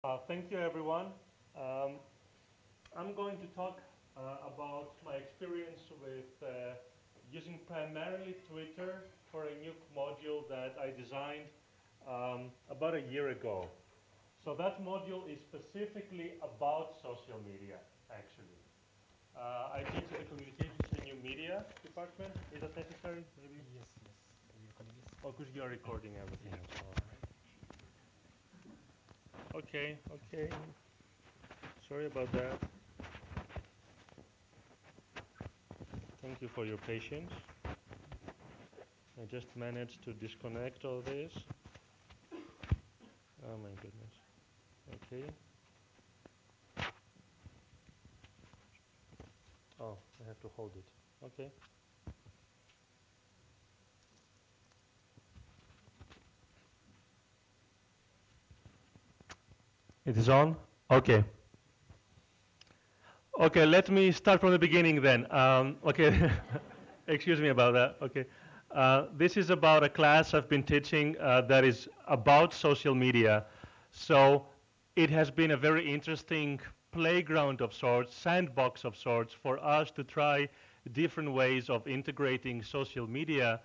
Thank you, everyone. Um, I'm going to talk about my experience with using primarily Twitter for a new module that I designed about a year ago. So that module is specifically about social media, actually. I teach in the Communications and New Media department. Is that necessary? Maybe? Yes, yes. The recording is. Oh, because you're recording everything. Yeah. So. Okay, okay. Sorry about that. Thank you for your patience. I just managed to disconnect all this. Oh my goodness. Okay. Oh, I have to hold it. Okay. It is on? Okay. Okay, let me start from the beginning then. Okay, excuse me about that. Okay. This is about a class I've been teaching that is about social media. So it has been a very interesting playground of sorts, sandbox of sorts, for us to try different ways of integrating social media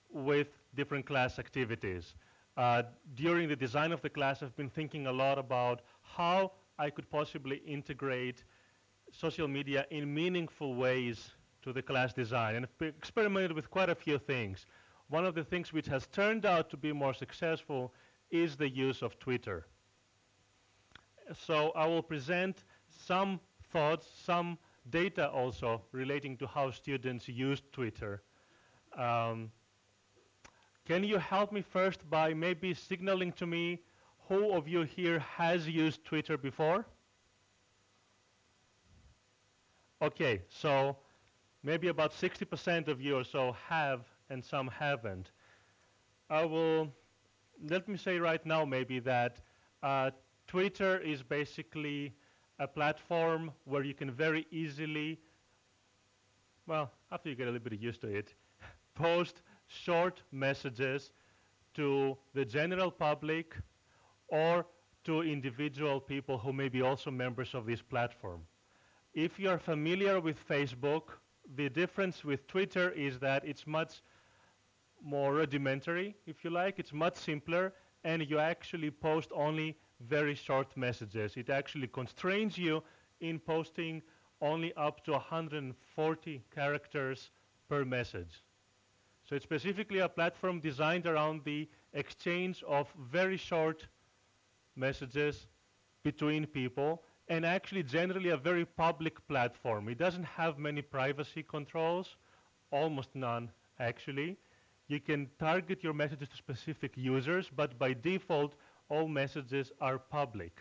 with different class activities. Uh, During the design of the class, I've been thinking a lot about how I could possibly integrate social media in meaningful ways to the class design, and I've experimented with quite a few things. One of the things which has turned out to be more successful is the use of Twitter. So I will present some thoughts, some data also relating to how students use Twitter. Um, can you help me first by maybe signaling to me who of you here has used Twitter before? Okay, so maybe about 60% of you or so have and some haven't. I will, let me say right now maybe that uh, Twitter is basically a platform where you can very easily, well, after you get a little bit used to it, post short messages to the general public or to individual people who may be also members of this platform. If you are familiar with Facebook, the difference with Twitter is that it's much more rudimentary, if you like. It's much simpler, and you actually post only very short messages. It actually constrains you in posting only up to 140 characters per message. So it's specifically a platform designed around the exchange of very short messages between people, and actually generally a very public platform. It doesn't have many privacy controls, almost none actually. You can target your messages to specific users, but by default, all messages are public.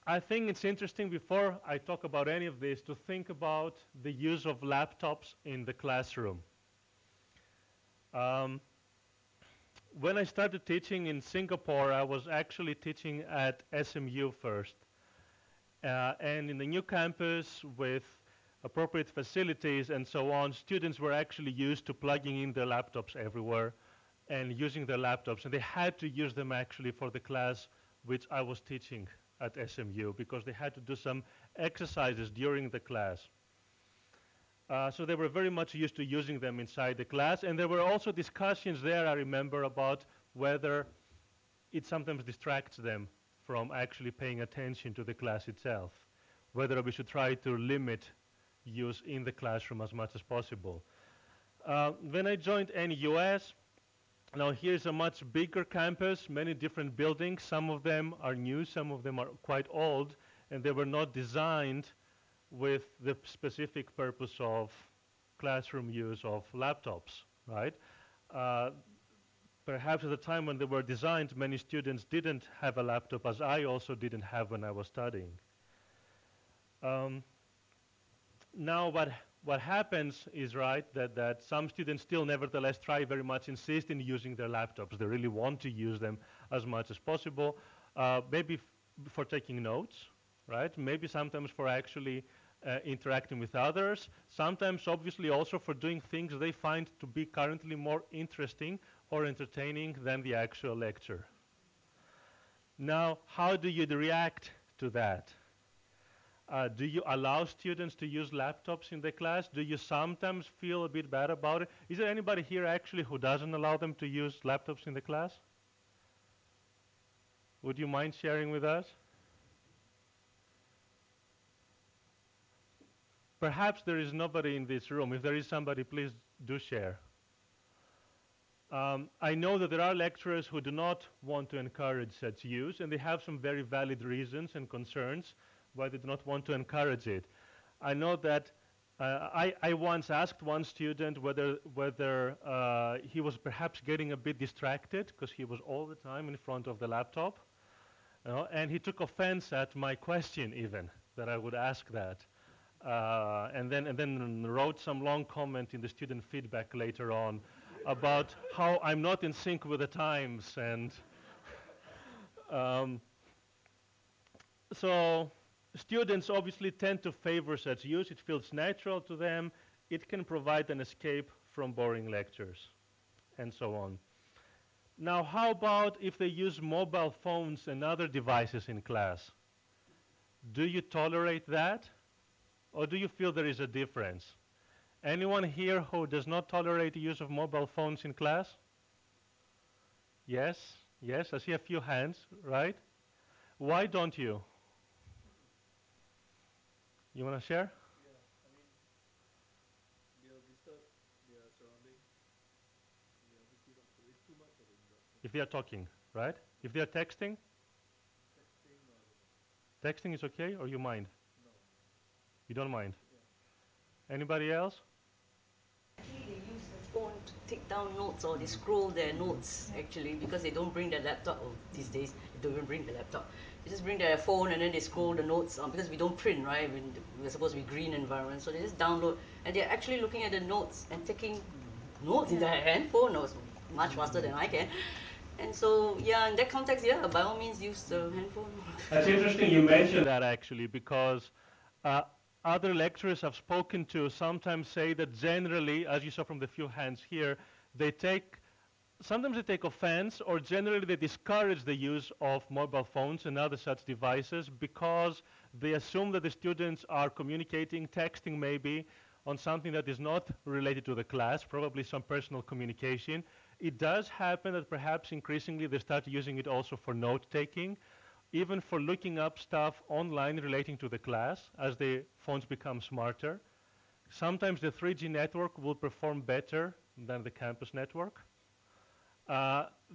I think it's interesting, before I talk about any of this, to think about the use of laptops in the classroom. Um, when I started teaching in Singapore, I was actually teaching at SMU first. And in the new campus with appropriate facilities and so on, students were actually used to plugging in their laptops everywhere and using their laptops. And they had to use them actually for the class which I was teaching at SMU, because they had to do some exercises during the class. So they were very much used to using them inside the class. And there were also discussions there, I remember, about whether it sometimes distracts them from actually paying attention to the class itself, whether we should try to limit use in the classroom as much as possible. When I joined NUS, now here's a much bigger campus, many different buildings. Some of them are new, some of them are quite old, and they were not designed with the specific purpose of classroom use of laptops, right? Uh, Perhaps at the time when they were designed, many students didn't have a laptop, as I also didn't have when I was studying. Um, Now, what happens is, right, that some students still nevertheless try very much, insist in using their laptops. They really want to use them as much as possible, maybe for taking notes, right? Maybe sometimes for actually interacting with others, sometimes obviously also for doing things they find to be currently more interesting or entertaining than the actual lecture. Now, how do you react to that? Do you allow students to use laptops in the class? Do you sometimes feel a bit bad about it? Is there anybody here actually who doesn't allow them to use laptops in the class? Would you mind sharing with us? Perhaps there is nobody in this room. If there is somebody, please do share. I know that there are lecturers who do not want to encourage such use, and they have some very valid reasons and concerns why they do not want to encourage it. I know that I once asked one student whether he was perhaps getting a bit distracted because he was all the time in front of the laptop, and he took offense at my question even, that I would ask that. And then wrote some long comment in the student feedback later on about how I'm not in sync with the times. And so students obviously tend to favor such use. It feels natural to them. It can provide an escape from boring lectures, and so on. Now, how about if they use mobile phones and other devices in class? Do you tolerate that? Or do you feel there is a difference? Anyone here who does not tolerate the use of mobile phones in class? Yes, yes, I see a few hands, right? Why don't you? You want to share? Yeah, I mean, they'll disturb their surroundings. They obviously not, so it's too much of an interruption. If they are talking, right? If they are texting? Texting, no, I don't know. Texting is okay, or you mind? No. You don't mind? Yeah. Anybody else? Actually, they use the phone to take down notes, or they scroll their notes, actually, because they don't bring their laptop. Oh, these days, they don't even bring the laptop. They just bring their phone and then they scroll the notes, because we don't print, right? We're supposed to be green environment, so they just download, and they're actually looking at the notes and taking notes in their handphone, notes much faster than I can. And so, yeah, in that context, yeah, by all means, use the handphone. That's interesting you mentioned that, actually, because other lecturers I've spoken to sometimes say that generally, as you saw from the few hands here, sometimes they take offense, or generally they discourage the use of mobile phones and other such devices because they assume that the students are communicating, texting maybe, on something that is not related to the class, probably some personal communication. It does happen that perhaps increasingly they start using it also for note-taking, even for looking up stuff online relating to the class as the phones become smarter. Sometimes the 3G network will perform better than the campus network.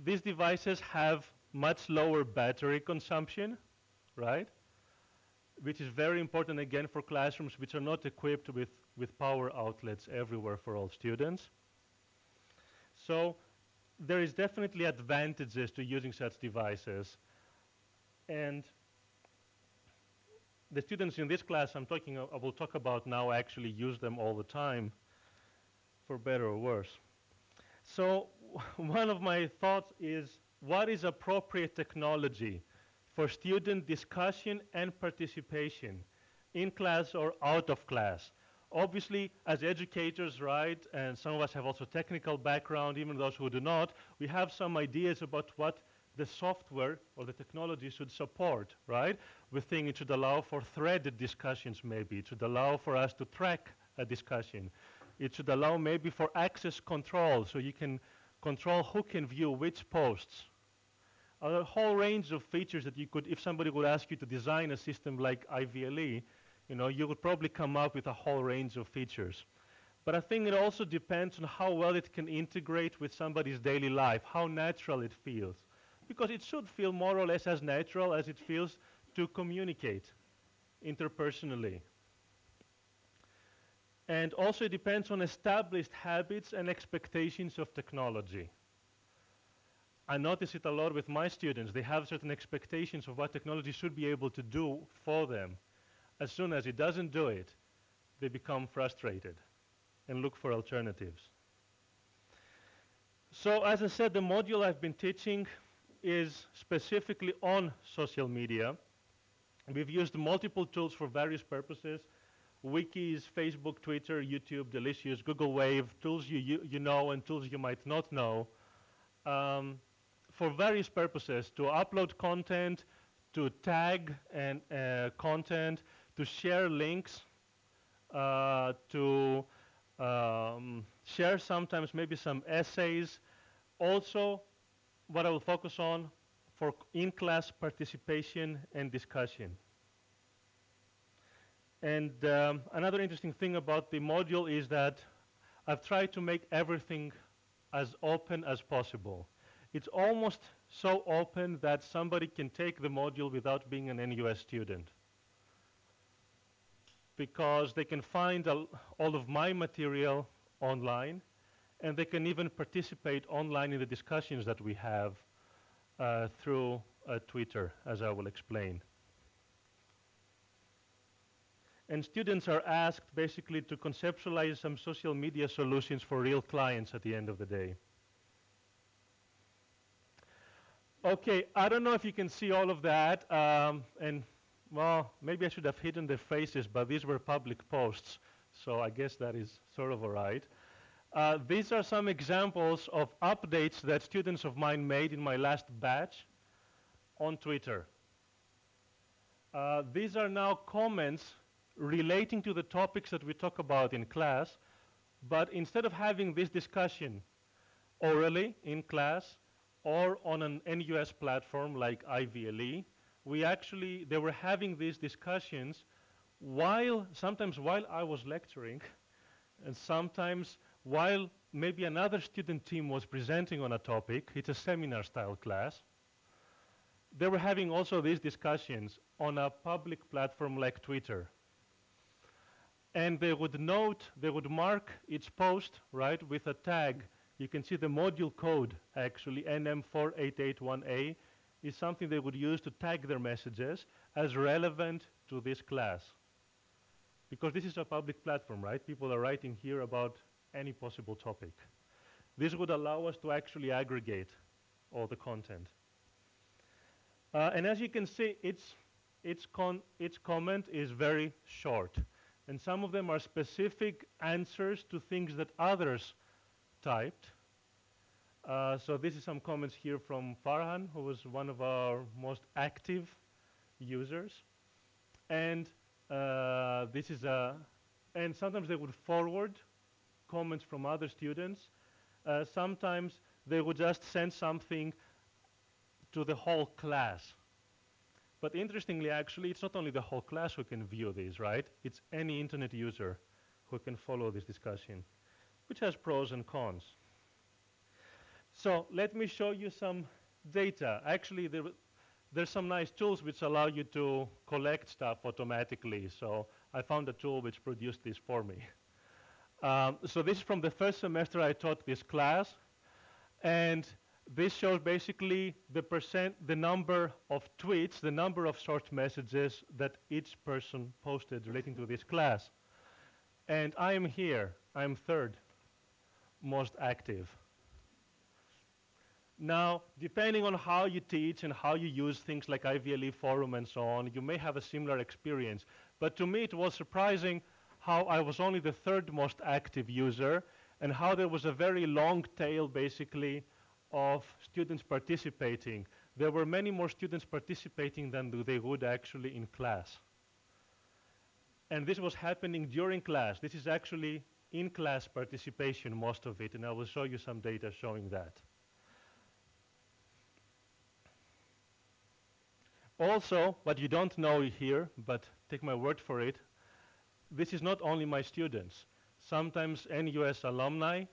These devices have much lower battery consumption, right? Which is very important again for classrooms which are not equipped with power outlets everywhere for all students. So there is definitely advantages to using such devices. And the students in this class I will talk about now actually use them all the time, for better or worse. So one of my thoughts is, what is appropriate technology for student discussion and participation in class or out of class? Obviously, as educators, right, and some of us have also technical background, even those who do not, we have some ideas about what the software or the technology should support, right? We think it should allow for threaded discussions maybe. It should allow for us to track a discussion. It should allow maybe for access control, so you can control who can view which posts. A whole range of features that you could, if somebody would ask you to design a system like IVLE, you would probably come up with a whole range of features. But I think it also depends on how well it can integrate with somebody's daily life, how natural it feels. Because it should feel more or less as natural as it feels to communicate interpersonally. And also it depends on established habits and expectations of technology. I notice it a lot with my students. They have certain expectations of what technology should be able to do for them. As soon as it doesn't do it, they become frustrated and look for alternatives. So as I said, the module I've been teaching is specifically on social media. We've used multiple tools for various purposes. wikis, Facebook, Twitter, YouTube, Delicious, Google Wave, tools you know and tools you might not know, for various purposes, to upload content, to tag and content, to share links, to share sometimes maybe some essays. Also, what I will focus on for in-class participation and discussion. And another interesting thing about the module is that I've tried to make everything as open as possible. It's almost so open that somebody can take the module without being an NUS student, because they can find all of my material online, and they can even participate online in the discussions that we have through Twitter, as I will explain. And students are asked basically to conceptualize some social media solutions for real clients at the end of the day. Okay, I don't know if you can see all of that, and well, maybe I should have hidden their faces, but these were public posts, so I guess that is sort of all right. These are some examples of updates that students of mine made in my last batch on Twitter. These are now comments relating to the topics that we talk about in class, but instead of having this discussion orally in class or on an NUS platform like IVLE, they were having these discussions sometimes while I was lecturing, and sometimes while maybe another student team was presenting on a topic. It's a seminar style class. They were having also these discussions on a public platform like Twitter. And they would mark each post, right, with a tag. You can see the module code, actually, NM4881A, is something they would use to tag their messages as relevant to this class. Because this is a public platform, right? People are writing here about any possible topic. This would allow us to actually aggregate all the content. And as you can see, its comment is very short. And some of them are specific answers to things that others typed. So this is some comments here from Farhan, who was one of our most active users. And and sometimes they would forward comments from other students. Sometimes they would just send something to the whole class. But interestingly, actually, it's not only the whole class who can view these, right? It's any internet user who can follow this discussion, which has pros and cons. So let me show you some data. Actually, there's some nice tools which allow you to collect stuff automatically. So I found a tool which produced this for me. So this is from the first semester I taught this class. And this shows basically the number of tweets, the number of short messages that each person posted relating to this class. And I am here. I'm third most active. Now, depending on how you teach and how you use things like IVLE forum and so on, you may have a similar experience. But to me, it was surprising how I was only the third most active user and how there was a very long tail, basically, of students participating. There were many more students participating than they would actually in class. And this was happening during class. This is actually in-class participation, most of it, and I will show you some data showing that. Also, what you don't know here, but take my word for it, this is not only my students. Sometimes NUS alumni,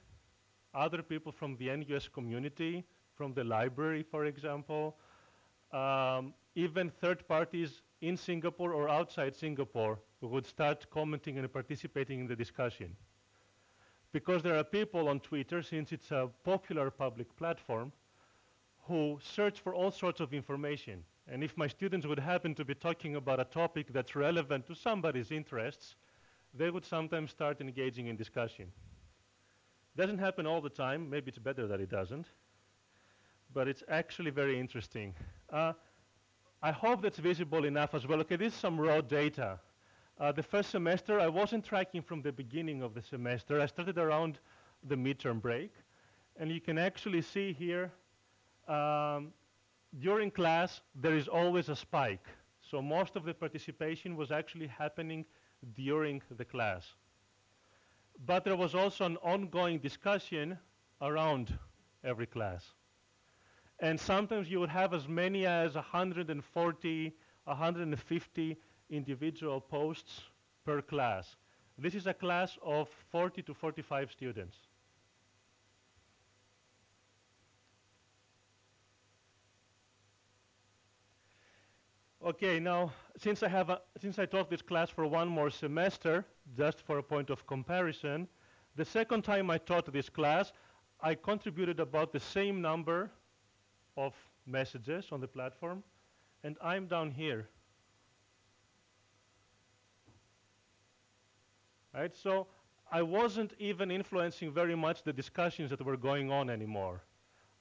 other people from the NUS community, from the library, for example, even third parties in Singapore or outside Singapore who would start commenting and participating in the discussion. Because there are people on Twitter, since it's a popular public platform, who search for all sorts of information. And if my students would happen to be talking about a topic that's relevant to somebody's interests, they would sometimes start engaging in discussion. Doesn't happen all the time. Maybe it's better that it doesn't. But it's actually very interesting. I hope that's visible enough as well. Okay, this is some raw data. The first semester, I wasn't tracking from the beginning of the semester. I started around the midterm break. And you can actually see here, during class, there is always a spike. So most of the participation was actually happening during the class. But there was also an ongoing discussion around every class. And sometimes you would have as many as 140, 150 individual posts per class. This is a class of 40 to 45 students. Okay, now, since I taught this class for one more semester, just for a point of comparison, the second time I taught this class, I contributed about the same number of messages on the platform, and I'm down here. Right, so I wasn't even influencing very much the discussions that were going on anymore.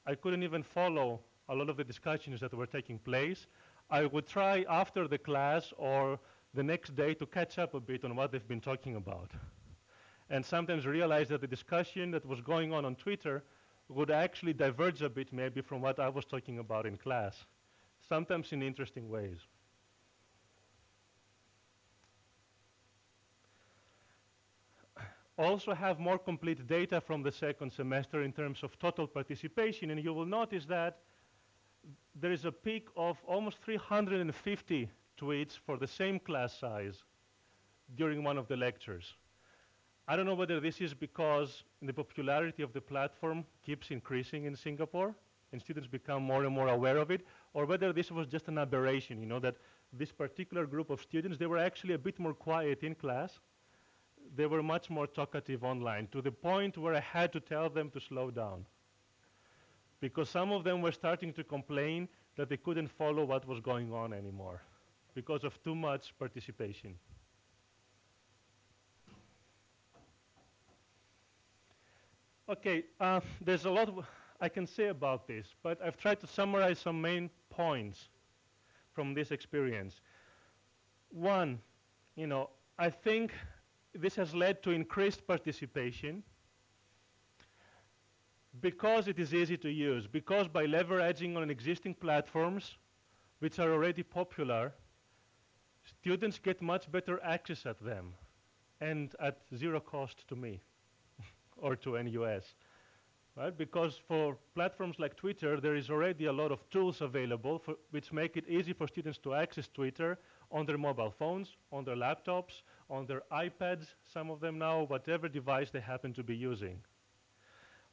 I couldn't even follow a lot of the discussions that were taking place. I would try after the class or the next day to catch up a bit on what they've been talking about. And sometimes realize that the discussion that was going on Twitter would actually diverge a bit maybe from what I was talking about in class, sometimes in interesting ways. Also have more complete data from the second semester in terms of total participation, and you will notice that there is a peak of almost 350 tweets for the same class size during one of the lectures. I don't know whether this is because the popularity of the platform keeps increasing in Singapore and students become more and more aware of it, or whether this was just an aberration, you know, that this particular group of students, they were actually a bit more quiet in class. They were much more talkative online, to the point where I had to tell them to slow down, because some of them were starting to complain that they couldn't follow what was going on anymore because of too much participation. Okay, there's a lot I can say about this, but I've tried to summarize some main points from this experience. One, you know, I think this has led to increased participation because it is easy to use, because by leveraging on existing platforms which are already popular, students get much better access at them and at zero cost to me or to NUS. Right? Because for platforms like Twitter, there is already a lot of tools available which make it easy for students to access Twitter on their mobile phones, on their laptops, on their iPads, some of them now, whatever device they happen to be using.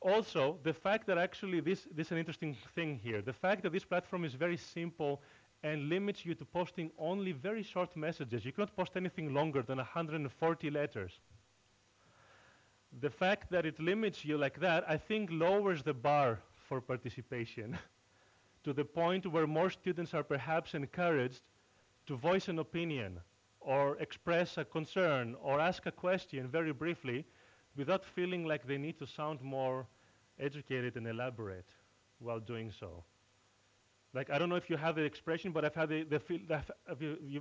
Also, the fact that actually this is an interesting thing here, the fact that this platform is very simple and limits you to posting only very short messages. You cannot post anything longer than 140 letters. The fact that it limits you like that, I think, lowers the bar for participation to the point where more students are perhaps encouraged to voice an opinion or express a concern or ask a question very briefly without feeling like they need to sound more educated and elaborate while doing so. Like, I don't know if you have the expression, but I've had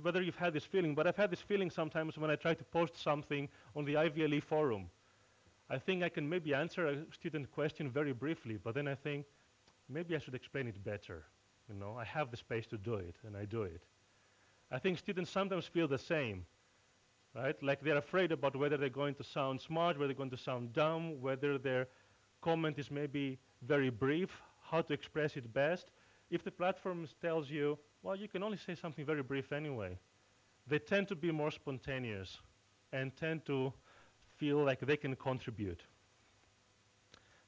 whether you've had this feeling, but I've had this feeling sometimes when I try to post something on the IVLE forum. I think I can maybe answer a student question very briefly, but then I think maybe I should explain it better. You know, I have the space to do it, and I do it. I think students sometimes feel the same, right? Like they're afraid about whether they're going to sound smart, whether they're going to sound dumb, whether their comment is maybe very brief, how to express it best. If the platform tells you, well, you can only say something very brief anyway, they tend to be more spontaneous and tend to feel like they can contribute.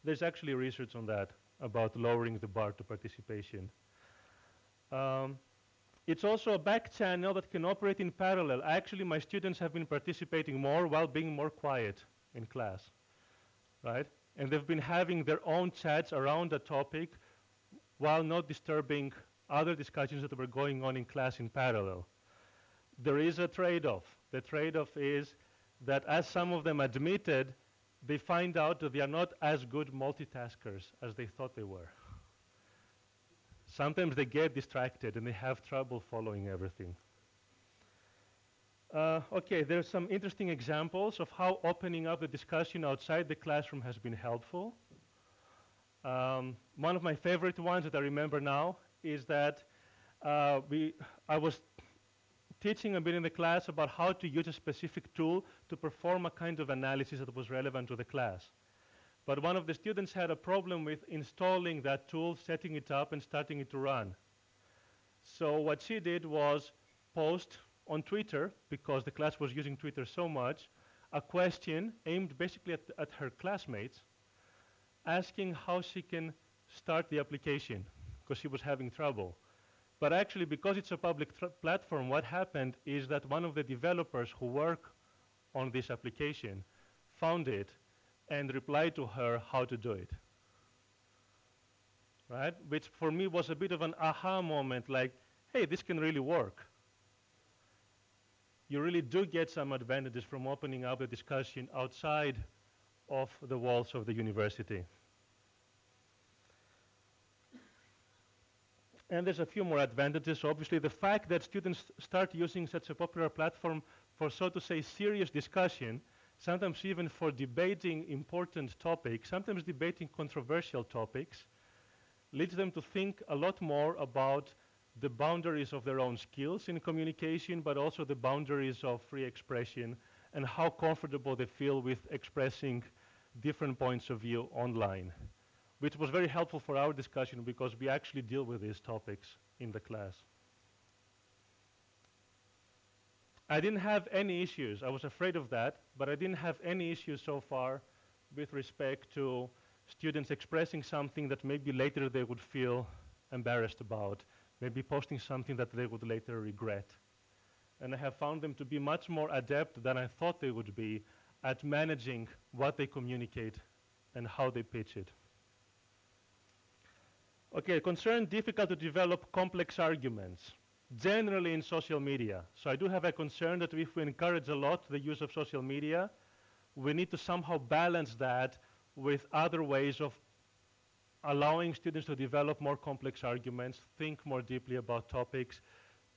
There's actually research on that, about lowering the bar to participation. It's also a back channel that can operate in parallel. Actually, my students have been participating more while being more quiet in class, right? And they've been having their own chats around a topic while not disturbing other discussions that were going on in class in parallel. There is a trade-off. The trade-off is that, as some of them admitted, they find out that they are not as good multitaskers as they thought they were. Sometimes they get distracted and they have trouble following everything. Okay, there are some interesting examples of how opening up the discussion outside the classroom has been helpful. One of my favorite ones that I remember now is that I was teaching a bit in the class about how to use a specific tool to perform a kind of analysis that was relevant to the class. But one of the students had a problem with installing that tool, setting it up, and starting it to run. So what she did was post on Twitter, because the class was using Twitter so much, a question aimed basically at her classmates, asking how she can start the application, because she was having trouble. But actually, because it's a public platform, what happened is that one of the developers who work on this application found it and replied to her how to do it. Right? Which for me was a bit of an aha moment, like, hey, this can really work. You really do get some advantages from opening up the discussion outside of the walls of the university. And there's a few more advantages. Obviously, the fact that students start using such a popular platform for, so to say, serious discussion, sometimes even for debating important topics, sometimes debating controversial topics, leads them to think a lot more about the boundaries of their own skills in communication, but also the boundaries of free expression and how comfortable they feel with expressing different points of view online, which was very helpful for our discussion because we actually deal with these topics in the class. I didn't have any issues. I was afraid of that, but I didn't have any issues so far with respect to students expressing something that maybe later they would feel embarrassed about, maybe posting something that they would later regret. And I have found them to be much more adept than I thought they would be at managing what they communicate and how they pitch it. Okay, concern difficult to develop complex arguments, generally in social media. So I do have a concern that if we encourage a lot the use of social media, we need to somehow balance that with other ways of allowing students to develop more complex arguments, think more deeply about topics,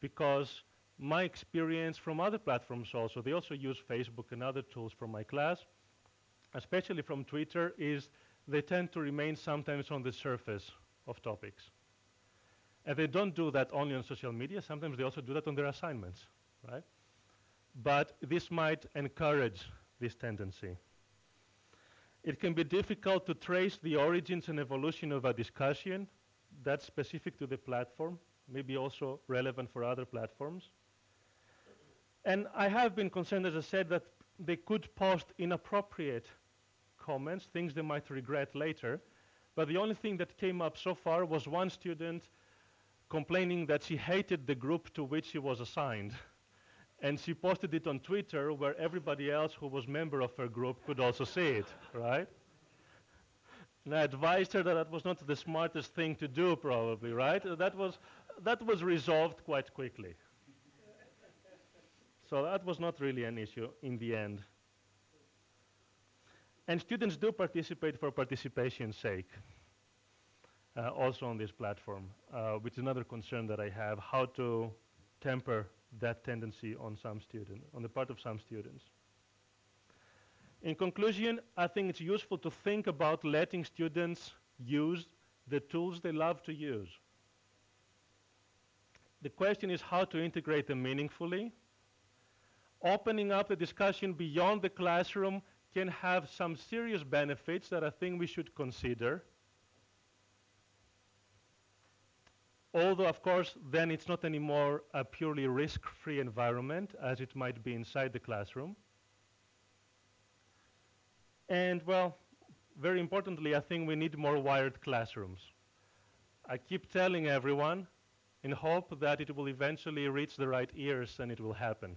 because my experience from other platforms also, they also use Facebook and other tools from my class, especially from Twitter, is they tend to remain sometimes on the surface of topics. And they don't do that only on social media, sometimes they also do that on their assignments, right? But this might encourage this tendency. It can be difficult to trace the origins and evolution of a discussion. That's specific to the platform, maybe also relevant for other platforms. And I have been concerned, as I said, that they could post inappropriate comments, things they might regret later. But the only thing that came up so far was one student complaining that she hated the group to which she was assigned. And she posted it on Twitter where everybody else who was member of her group could also see it, right? And I advised her that that was not the smartest thing to do, probably, right? That was resolved quite quickly. So that was not really an issue in the end. And students do participate for participation's sake, also on this platform, which is another concern that I have, how to temper that tendency on the part of some students. In conclusion, I think it's useful to think about letting students use the tools they love to use. The question is how to integrate them meaningfully. Opening up the discussion beyond the classroom can have some serious benefits that I think we should consider. Although, of course, then it's not anymore a purely risk-free environment as it might be inside the classroom. And, well, very importantly, I think we need more wired classrooms. I keep telling everyone in hope that it will eventually reach the right ears and it will happen.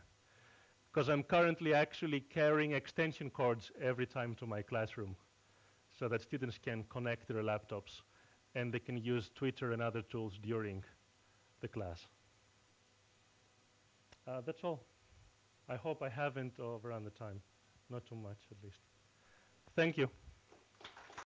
Because I'm currently actually carrying extension cords every time to my classroom so that students can connect their laptops and they can use Twitter and other tools during the class. That's all. I hope I haven't overrun the time. Not too much, at least. Thank you.